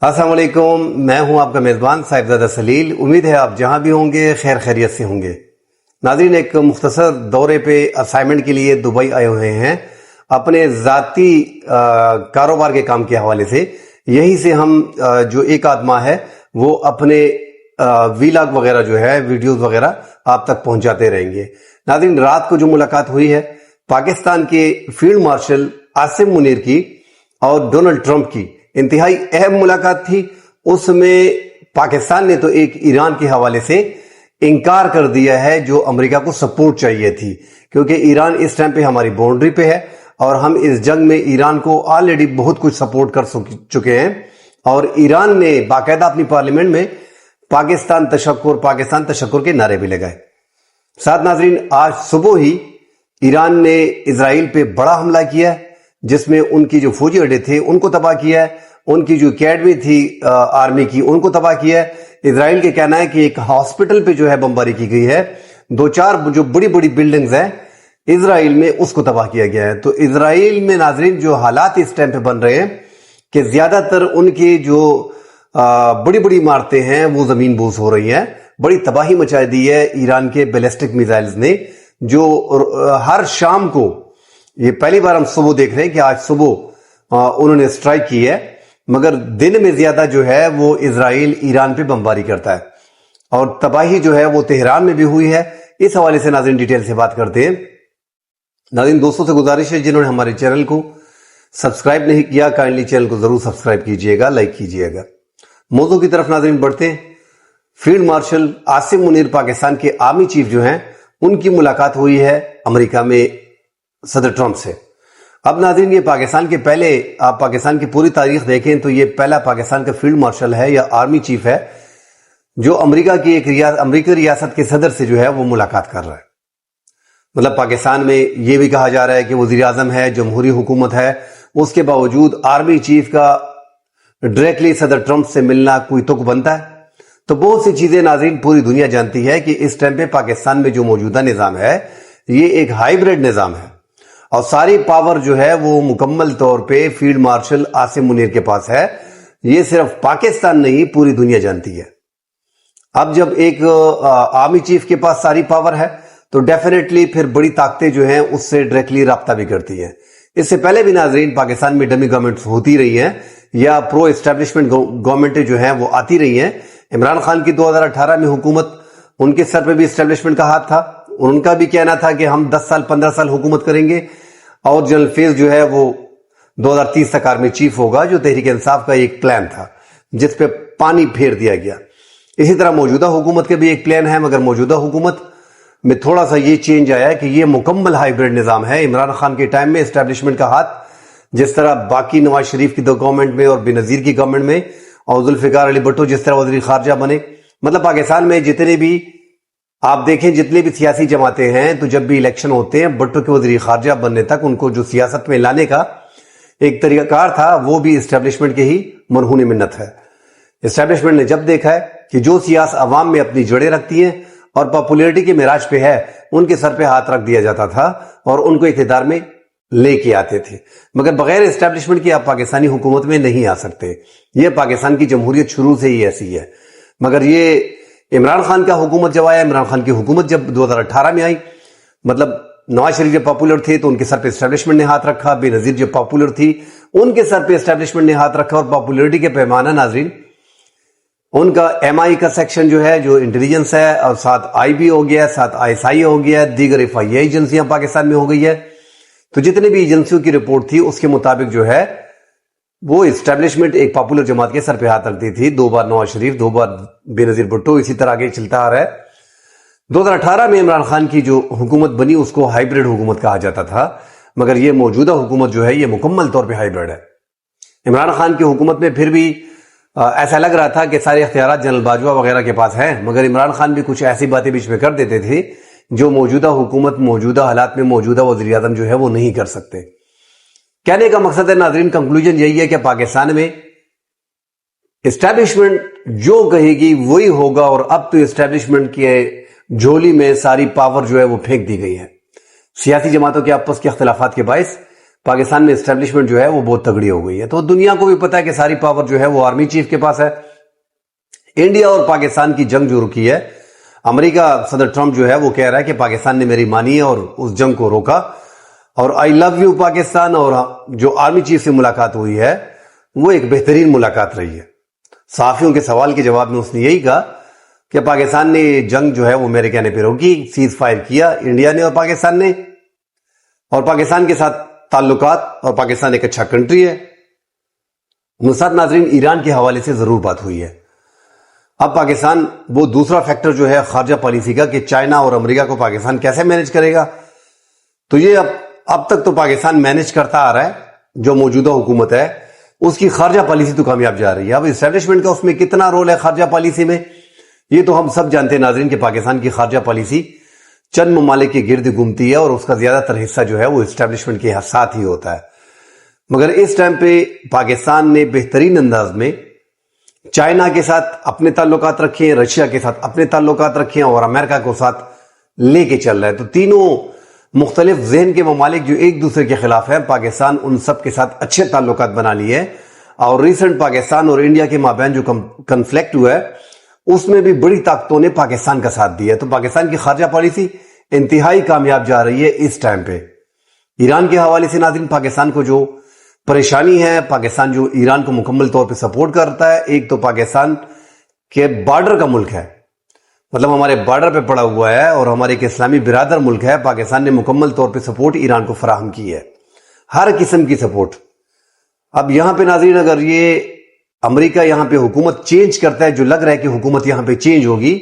السلام علیکم، میں ہوں آپ کا میزبان صاحبزادہ سلیل۔ امید ہے آپ جہاں بھی ہوں گے خیر خیریت سے ہوں گے۔ ناظرین، ایک مختصر دورے پہ اسائنمنٹ کے لیے دبئی آئے ہوئے ہیں اپنے ذاتی کاروبار کے کام کے حوالے سے۔ یہیں سے ہم جو ایک آدھ ماہ ہے وہ اپنے ویلاگ وغیرہ جو ہے ویڈیوز وغیرہ آپ تک پہنچاتے رہیں گے۔ ناظرین، رات کو جو ملاقات ہوئی ہے پاکستان کے فیلڈ مارشل عاصم منیر کی اور ڈونلڈ ٹرمپ کی، انتہائی اہم ملاقات تھی۔ اس میں پاکستان نے تو ایک ایران کے حوالے سے انکار کر دیا ہے جو امریکہ کو سپورٹ چاہیے تھی، کیونکہ ایران اس ٹائم پہ ہماری باؤنڈری پہ ہے اور ہم اس جنگ میں ایران کو آلریڈی بہت کچھ سپورٹ کر چکے ہیں۔ اور ایران نے باقاعدہ اپنی پارلیمنٹ میں پاکستان تشکر کے نعرے بھی لگائے۔ ساتھ ناظرین، آج صبح ہی ایران نے اسرائیل پہ بڑا حملہ کیا ہے، جس میں ان کی جو فوجی اڈے تھے ان کو تباہ کیا ہے، ان کی جو اکیڈمی تھی آرمی کی ان کو تباہ کیا ہے۔ اسرائیل کے کہنا ہے کہ ایک ہاسپٹل پہ جو ہے بمباری کی گئی ہے، 2-4 جو بڑی بڑی بلڈنگز ہیں اسرائیل میں اس کو تباہ کیا گیا ہے۔ تو اسرائیل میں ناظرین جو حالات اس ٹائم پہ بن رہے ہیں کہ زیادہ تر ان کی جو بڑی بڑی عمارتیں ہیں وہ زمین بوس ہو رہی ہیں۔ بڑی تباہی مچا دی ہے ایران کے بیلسٹک میزائلز نے، جو ہر شام کو، یہ پہلی بار ہم صبح دیکھ رہے ہیں کہ آج صبح انہوں نے اسٹرائک کی ہے، مگر دن میں زیادہ جو ہے وہ اسرائیل ایران پہ بمباری کرتا ہے، اور تباہی جو ہے وہ تہران میں بھی ہوئی ہے۔ اس حوالے سے ناظرین ڈیٹیل سے بات کرتے ہیں۔ ناظرین، دوستوں سے گزارش ہے جنہوں نے ہمارے چینل کو سبسکرائب نہیں کیا، کائنڈلی چینل کو ضرور سبسکرائب کیجئے گا، لائک کیجئے گا۔ موضوع کی طرف ناظرین بڑھتے ہیں۔ فیلڈ مارشل عاصم منیر پاکستان کے آرمی چیف جو ہیں ان کی ملاقات ہوئی ہے امریکہ میں صدر ٹرمپ سے۔ اب ناظرین، یہ پاکستان کے پہلے، آپ پاکستان کی پوری تاریخ دیکھیں تو یہ پہلا پاکستان کا فیلڈ مارشل ہے یا آرمی چیف ہے جو امریکہ کی امریکی ریاست کے صدر سے جو ہے وہ ملاقات کر رہا ہے۔ مطلب پاکستان میں یہ بھی کہا جا رہا ہے کہ وزیر اعظم ہے، جمہوری حکومت ہے، اس کے باوجود آرمی چیف کا ڈائریکٹلی صدر ٹرمپ سے ملنا کوئی تک بنتا ہے؟ تو بہت سی چیزیں ناظرین پوری دنیا جانتی ہے کہ اس ٹائم پہ پاکستان میں جو موجودہ نظام ہے یہ ایک ہائیبریڈ نظام ہے، اور ساری پاور جو ہے وہ مکمل طور پہ فیلڈ مارشل عاصم منیر کے پاس ہے۔ یہ صرف پاکستان نہیں، پوری دنیا جانتی ہے۔ اب جب ایک آرمی چیف کے پاس ساری پاور ہے تو ڈیفینیٹلی پھر بڑی طاقتیں جو ہیں اس سے ڈائریکٹلی رابطہ بھی کرتی ہیں۔ اس سے پہلے بھی ناظرین پاکستان میں ڈمی گورنمنٹس ہوتی رہی ہیں یا پرو اسٹیبلشمنٹ گورنمنٹیں جو ہیں وہ آتی رہی ہیں۔ عمران خان کی 2018 میں حکومت، ان کے سر پہ بھی اسٹیبلشمنٹ کا ہاتھ تھا، ان کا بھی کہنا تھا کہ ہم 10 سال 15 سال حکومت کریں گے، اور جنرل فیض جو ہے وہ 2030 تک آرمی چیف ہوگا، جو تحریک انصاف کا ایک پلان تھا جس پہ پانی پھیر دیا گیا۔ اسی طرح موجودہ حکومت کا بھی ایک پلان ہے، مگر موجودہ حکومت میں تھوڑا سا یہ چینج آیا ہے کہ یہ مکمل ہائیبریڈ نظام ہے۔ عمران خان کے ٹائم میں اسٹیبلشمنٹ کا ہاتھ جس طرح باقی نواز شریف کی گورنمنٹ میں اور بینظیر کی گورنمنٹ میں، اور ذوالفقار علی بھٹو جس طرح وزیر خارجہ بنے، مطلب پاکستان میں جتنے بھی آپ دیکھیں جتنے بھی سیاسی جماعتیں ہیں تو جب بھی الیکشن ہوتے ہیں بھٹو کے وزیر خارجہ بننے تک ان کو جو سیاست میں لانے کا ایک طریقہ کار تھا وہ بھی اسٹیبلشمنٹ کے ہی مرہون منت ہے۔ اسٹیبلشمنٹ نے جب دیکھا ہے کہ جو سیاست عوام میں اپنی جڑیں رکھتی ہیں اور پاپولیرٹی کے معراج پہ ہے، ان کے سر پہ ہاتھ رکھ دیا جاتا تھا اور ان کو اقتدار میں لے کے آتے تھے، مگر بغیر اسٹیبلشمنٹ کے آپ پاکستانی حکومت میں نہیں آ سکتے۔ یہ پاکستان کی جمہوریت شروع سے ہی ایسی ہے۔ مگر یہ عمران خان کا حکومت جب آیا، عمران خان کی حکومت جب 2018 میں آئی، مطلب نواز شریف جب پاپولر تھے تو ان کے سر پہ اسٹیبلشمنٹ نے ہاتھ رکھا، بینظیر جب پاپولر تھی ان کے سر پہ اسٹیبلشمنٹ نے ہاتھ رکھا، اور پاپولرٹی کے پیمانہ ناظرین ان کا ایم آئی کا سیکشن جو ہے جو انٹیلیجنس ہے، اور ساتھ آئی بی ہو گیا، ساتھ آئی ایس آئی ہو گیا، دیگر ایف آئی اے ایجنسیاں پاکستان میں ہو گئی ہے۔ تو جتنے بھی ایجنسیوں کی رپورٹ تھی اس کے مطابق جو ہے وہ اسٹیبلشمنٹ ایک پاپولر جماعت کے سر پہ ہاتھ رکھتی تھی، 2 بار نواز شریف، 2 بار بینظیر بھٹو، اسی طرح آگے چلتا آ رہا ہے۔ 2018 میں عمران خان کی جو حکومت بنی اس کو ہائیبریڈ حکومت کہا جاتا تھا، مگر یہ موجودہ حکومت جو ہے یہ مکمل طور پہ ہائیبریڈ ہے۔ عمران خان کی حکومت میں پھر بھی ایسا لگ رہا تھا کہ سارے اختیارات جنرل باجوہ وغیرہ کے پاس ہیں، مگر عمران خان بھی کچھ ایسی باتیں بیچ میں کر دیتے تھے جو موجودہ حکومت موجودہ حالات میں موجودہ وزیر اعظم جو ہے وہ نہیں کر سکتے۔ کہنے کا مقصد ہے ناظرین، کنکلوژن یہی ہے کہ پاکستان میں اسٹیبلشمنٹ جو کہے گی وہی ہوگا، اور اب تو اسٹیبلشمنٹ کے جھولی میں ساری پاور جو ہے وہ پھینک دی گئی ہے۔ سیاسی جماعتوں کے آپس کے اختلافات کے باعث پاکستان میں اسٹیبلشمنٹ جو ہے وہ بہت تگڑی ہو گئی ہے. تو دنیا کو بھی پتا ہے کہ ساری پاور جو ہے وہ آرمی چیف کے پاس ہے. انڈیا اور پاکستان کی جنگ جو رکی ہے، امریکہ صدر ٹرمپ جو ہے وہ کہہ رہا ہے کہ پاکستان نے میری مانی ہے اور اس جنگ کو روکا، اور آئی لو یو پاکستان. اور جو آرمی چیف سے ملاقات ہوئی ہے وہ ایک بہترین ملاقات رہی ہے. صحافیوں کے سوال کے جواب میں اس نے یہی کہا کہ پاکستان نے جنگ جو ہے وہ میرے کہنے پہ روکی، سیز فائر کیا انڈیا نے اور پاکستان نے، اور پاکستان کے ساتھ تعلقات، اور پاکستان ایک اچھا کنٹری ہے. نصرت ناظرین، ایران کے حوالے سے ضرور بات ہوئی ہے. اب پاکستان وہ دوسرا فیکٹر جو ہے خارجہ پالیسی کا کہ چائنا اور امریکہ کو پاکستان کیسے مینج کرے گا، تو یہ اب تک تو پاکستان مینج کرتا آ رہا ہے. جو موجودہ حکومت ہے اس کی خارجہ پالیسی تو کامیاب جا رہی ہے. اب اسٹیبلشمنٹ کا اس میں کتنا رول ہے خارجہ پالیسی میں، یہ تو ہم سب جانتے ہیں ناظرین کہ پاکستان کی خارجہ پالیسی چند ممالک کے گرد گھومتی ہے اور اس کا زیادہ تر حصہ جو ہے وہ اسٹیبلشمنٹ کے ساتھ ہی ہوتا ہے. مگر اس ٹائم پہ پاکستان نے بہترین انداز میں چائنا کے ساتھ اپنے تعلقات رکھے ہیں، رشیا کے ساتھ اپنے تعلقات رکھے ہیں، اور امریکہ کو ساتھ لے کے چل رہا ہے. تو تینوں مختلف ذہن کے ممالک جو ایک دوسرے کے خلاف ہیں، پاکستان ان سب کے ساتھ اچھے تعلقات بنا لیے ہیں. اور ریسنٹ پاکستان اور انڈیا کے مابین جو کنفلکٹ ہوا ہے اس میں بھی بڑی طاقتوں نے پاکستان کا ساتھ دیا ہے. تو پاکستان کی خارجہ پالیسی انتہائی کامیاب جا رہی ہے اس ٹائم پہ. ایران کے حوالے سے ناظرین، پاکستان کو جو پریشانی ہے، پاکستان جو ایران کو مکمل طور پہ سپورٹ کرتا ہے. ایک تو پاکستان کے بارڈر کا ملک ہے، مطلب ہمارے بارڈر پہ پڑا ہوا ہے اور ہمارے ایک اسلامی برادر ملک ہے. پاکستان نے مکمل طور پہ سپورٹ ایران کو فراہم کی ہے، ہر قسم کی سپورٹ. اب یہاں پہ ناظرین اگر یہ امریکہ یہاں پہ حکومت چینج کرتا ہے، جو لگ رہا ہے کہ حکومت یہاں پہ چینج ہوگی،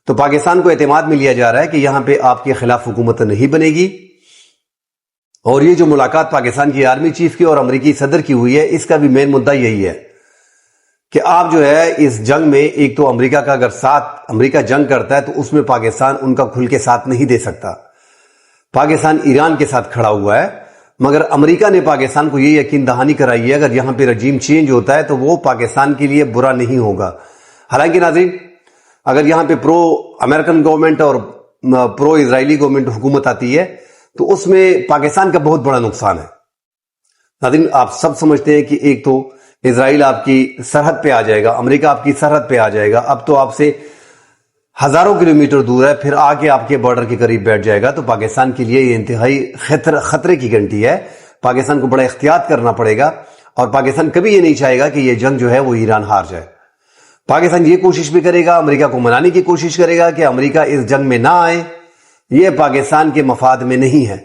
تو پاکستان کو اعتماد میں لیا جا رہا ہے کہ یہاں پہ آپ کے خلاف حکومت نہیں بنے گی. اور یہ جو ملاقات پاکستان کی آرمی چیف کی اور امریکی صدر کی ہوئی ہے، اس کا بھی مین مدعا یہی ہے کہ آپ جو ہے اس جنگ میں، ایک تو امریکہ کا اگر ساتھ امریکہ جنگ کرتا ہے تو اس میں پاکستان ان کا کھل کے ساتھ نہیں دے سکتا. پاکستان ایران کے ساتھ کھڑا ہوا ہے، مگر امریکہ نے پاکستان کو یہ یقین دہانی کرائی ہے اگر یہاں پہ رجیم چینج ہوتا ہے تو وہ پاکستان کے لیے برا نہیں ہوگا. حالانکہ ناظرین اگر یہاں پہ پرو امریکن گورنمنٹ اور پرو اسرائیلی گورنمنٹ حکومت آتی ہے تو اس میں پاکستان کا بہت بڑا نقصان ہے. ناظرین آپ سب سمجھتے ہیں کہ ایک تو اسرائیل آپ کی سرحد پہ آ جائے گا، امریکہ آپ کی سرحد پہ آ جائے گا، اب تو آپ سے ہزاروں کلومیٹر دور ہے، پھر آ کے آپ کے بارڈر کے قریب بیٹھ جائے گا. تو پاکستان کے لیے یہ انتہائی خطرے کی گھنٹی ہے. پاکستان کو بڑا احتیاط کرنا پڑے گا، اور پاکستان کبھی یہ نہیں چاہے گا کہ یہ جنگ جو ہے وہ ایران ہار جائے. پاکستان یہ کوشش بھی کرے گا، امریکہ کو منانے کی کوشش کرے گا کہ امریکہ اس جنگ میں نہ آئے. یہ پاکستان کے مفاد میں نہیں ہے.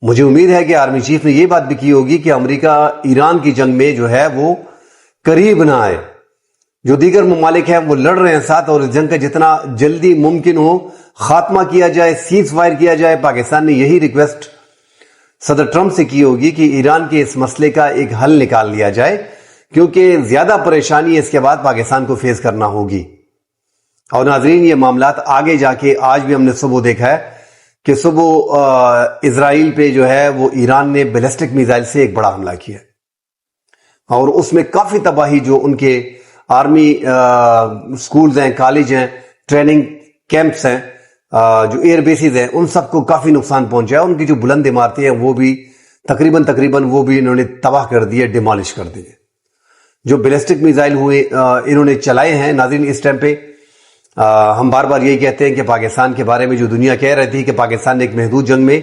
مجھے امید ہے کہ آرمی چیف نے یہ بات بھی کی ہوگی کہ امریکہ ایران کی جنگ میں جو ہے وہ قریب نہ آئے. جو دیگر ممالک ہیں وہ لڑ رہے ہیں ساتھ، اور اس جنگ کا جتنا جلدی ممکن ہو خاتمہ کیا جائے، سیز فائر کیا جائے. پاکستان نے یہی ریکویسٹ صدر ٹرمپ سے کی ہوگی کہ ایران کے اس مسئلے کا ایک حل نکال لیا جائے، کیونکہ زیادہ پریشانی اس کے بعد پاکستان کو فیس کرنا ہوگی. اور ناظرین یہ معاملات آگے جا کے، آج بھی ہم نے صبح دیکھا ہے کہ صبح اسرائیل پہ جو ہے وہ ایران نے بیلسٹک میزائل سے ایک بڑا حملہ کیا، اور اس میں کافی تباہی، جو ان کے آرمی سکولز ہیں، کالج ہیں، ٹریننگ کیمپس ہیں، جو ایئر بیسز ہیں، ان سب کو کافی نقصان پہنچا ہے. ان کی جو بلند عمارتیں ہیں وہ بھی تقریباً وہ بھی انہوں نے تباہ کر دیے، ڈیمالش کر دیے. جو بیلسٹک میزائل ہوئے انہوں نے چلائے ہیں ناظرین اس ٹائم پہ، ہم بار بار یہی کہتے ہیں کہ پاکستان کے بارے میں جو دنیا کہہ رہی تھی کہ پاکستان نے ایک محدود جنگ میں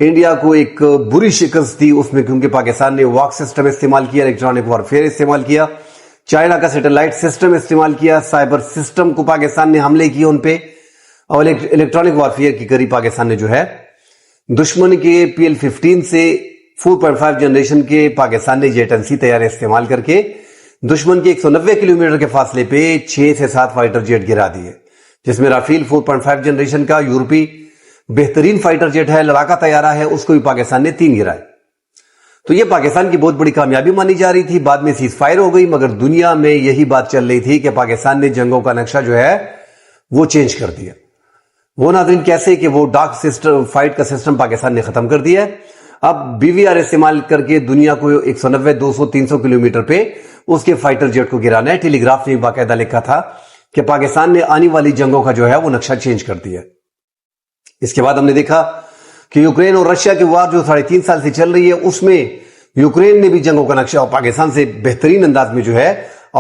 انڈیا کو ایک بری شکست دی، اس میں کیونکہ پاکستان نے واک سسٹم استعمال کیا، الیکٹرانک وارفیئر استعمال کیا، چائنا کا سیٹلائٹ سسٹم استعمال کیا، سائبر سسٹم کو پاکستان نے حملے کیے ان پہ، اور الیکٹرانک وارفیئر کی کری پاکستان نے جو ہے دشمن کے PL-15 سے 4.5 جنریشن کے پاکستان نے جیٹ-10C طیارے استعمال کر کے دشمن کے 190 کلومیٹر کے فاصلے پہ 6 سے 7 فائٹر جیٹ گرا دیے، جس میں رافیل 4.5 جنریشن کا یورپی بہترین فائٹر جیٹ ہے، لڑاکا طیارہ ہے، اس کو بھی پاکستان نے 3 گرائے. تو یہ پاکستان کی بہت بڑی کامیابی مانی جا رہی تھی. بعد میں سیز فائر ہو گئی، مگر دنیا میں یہی بات چل رہی تھی کہ پاکستان نے جنگوں کا نقشہ جو ہے وہ چینج کر دیا. وہ ناظرین کیسے کہ وہ ڈارک سسٹم فائٹ کا سسٹم پاکستان نے ختم کر دیا ہے. اب BVR استعمال کر کے دنیا کو 190 200 300 کلومیٹر پہ اس کے فائٹر جیٹ کو گرانا ہے. ٹیلی گراف نے باقاعدہ لکھا تھا کہ پاکستان نے آنے والی جنگوں کا جو ہے وہ نقشہ چینج کر دیا. اس کے بعد ہم نے دیکھا کہ یوکرین اور رشیا کی وار جو 3.5 سال سے چل رہی ہے اس میں یوکرین نے بھی جنگوں کا نقشہ اور پاکستان سے بہترین انداز میں جو ہے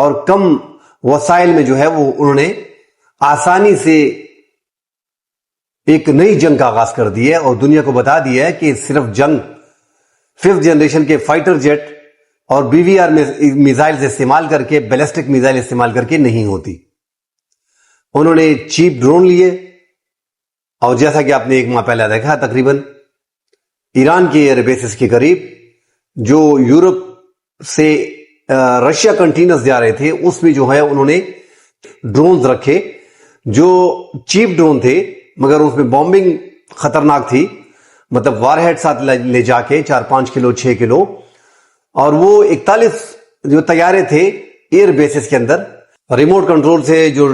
اور کم وسائل میں جو ہے وہ انہوں نے آسانی سے ایک نئی جنگ کا آغاز کر دی ہے اور دنیا کو بتا دیا ہے کہ صرف جنگ 5th جنریشن کے فائٹر جیٹ اور BVR میزائل استعمال کر کے بیلسٹک میزائل استعمال کر کے نہیں ہوتی. انہوں نے چیپ ڈرون لیے اور جیسا کہ آپ نے 1 ماہ پہلے دیکھا تقریباً ایران کے ایئر بیسز کے قریب جو یورپ سے رشیا کنٹینرز جا رہے تھے اس میں جو ہے انہوں نے ڈرونز رکھے جو چیپ ڈرون تھے مگر اس میں بامبنگ خطرناک تھی. مطلب وار ہیڈ ساتھ لے جا کے 4-5 کلو 6 کلو اور وہ 41 جو طیارے تھے ایئر بیسز کے اندر ریموٹ کنٹرول سے جو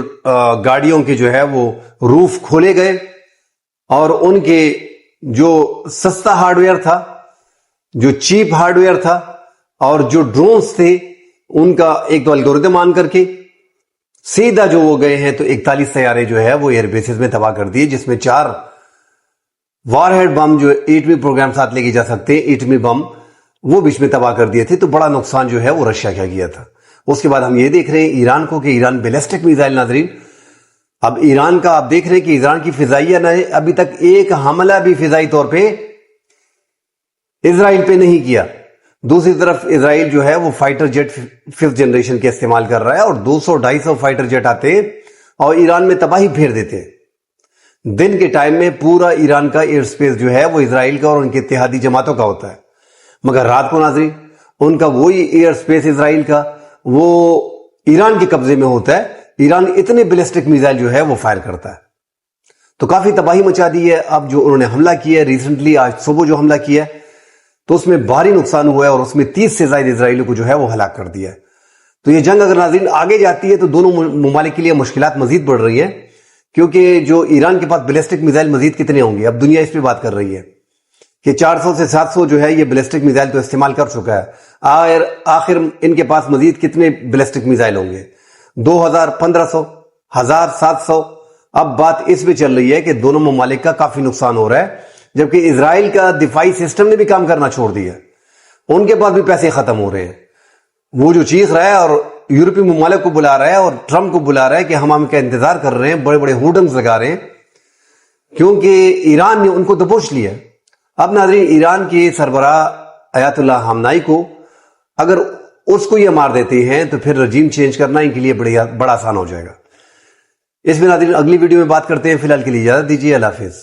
گاڑیوں کے جو ہے وہ روف کھولے گئے اور ان کے جو سستا ہارڈ ویئر تھا جو چیپ ہارڈ ویئر تھا اور جو ڈرونز تھے ان کا ایک تو الگوریتم آن کر کے سیدھا جو وہ گئے ہیں تو 41 طیارے جو ہے وہ ایئر بیسز میں تباہ کر دیے جس میں 4 وار ہیڈ بم جو ایٹمی پروگرام ساتھ لے کے جا سکتے ہیں ایٹمی بم وہ بیچ میں تباہ کر دیے تھے. تو بڑا نقصان جو ہے وہ رشیا کا کیا تھا. اس کے بعد ہم یہ دیکھ رہے ہیں ایران کو کہ ایران بیلسٹک میزائل ناظرین اب ایران کا آپ دیکھ رہے ہیں کہ ایران کی فضائیہ نے ابھی تک ایک حملہ بھی فضائی طور پہ اسرائیل پہ نہیں کیا. دوسری طرف اسرائیل جو ہے وہ فائٹر جیٹ 5th جنریشن کے استعمال کر رہا ہے اور 200-250 فائٹر جیٹ آتے ہیں اور ایران میں تباہی پھیر دیتے ہیں. دن کے ٹائم میں پورا ایران کا ایئر سپیس جو ہے وہ اسرائیل کا اور ان کے اتحادی جماعتوں کا ہوتا ہے مگر رات کو ناظرین ان کا وہی ایئر سپیس اسرائیل کا وہ ایران کے قبضے میں ہوتا ہے. ایران اتنے بیلسٹک میزائل جو ہے وہ فائر کرتا ہے تو کافی تباہی مچا دی ہے. اب جو انہوں نے حملہ کیا ہے ریسنٹلی آج صبح جو حملہ کیا ہے تو اس میں بھاری نقصان ہوا ہے اور اس میں 30 سے زائد اسرائیلیوں کو جو ہے وہ ہلاک کر دیا ہے. تو یہ جنگ اگر ناظرین آگے جاتی ہے تو دونوں ممالک کے لیے مشکلات مزید بڑھ رہی ہیں کیونکہ جو ایران کے پاس بیلسٹک میزائل مزید کتنے ہوں گے. اب دنیا اس پہ بات کر رہی ہے کہ 400 سے 700 جو ہے یہ بیلسٹک میزائل تو استعمال کر چکا ہے. آخر ان کے پاس مزید کتنے بیلسٹک میزائل ہوں گے 2000 1500 1700. اب بات اس پہ چل رہی ہے کہ دونوں ممالک کا کافی نقصان ہو رہا ہے جبکہ اسرائیل کا دفاعی سسٹم نے بھی کام کرنا چھوڑ دیا. ان کے پاس بھی پیسے ختم ہو رہے ہیں. وہ جو چیخ رہا ہے اور یورپی ممالک کو بلا رہا ہے اور ٹرمپ کو بلا رہا ہے کہ ہم کا انتظار کر رہے ہیں بڑے بڑے ہوڈنگز لگا رہے ہیں کیونکہ ایران نے ان کو دبوچ لیا. اب ناظرین ایران کے سربراہ آیت اللہ خامنائی کو اگر اس کو یہ مار دیتے ہیں تو پھر رجیم چینج کرنا ان کے لیے بڑا آسان ہو جائے گا. اس میں ناظرین اگلی ویڈیو میں بات کرتے ہیں. فی الحال کے لیے اجازت دیجیے. اللہ حافظ.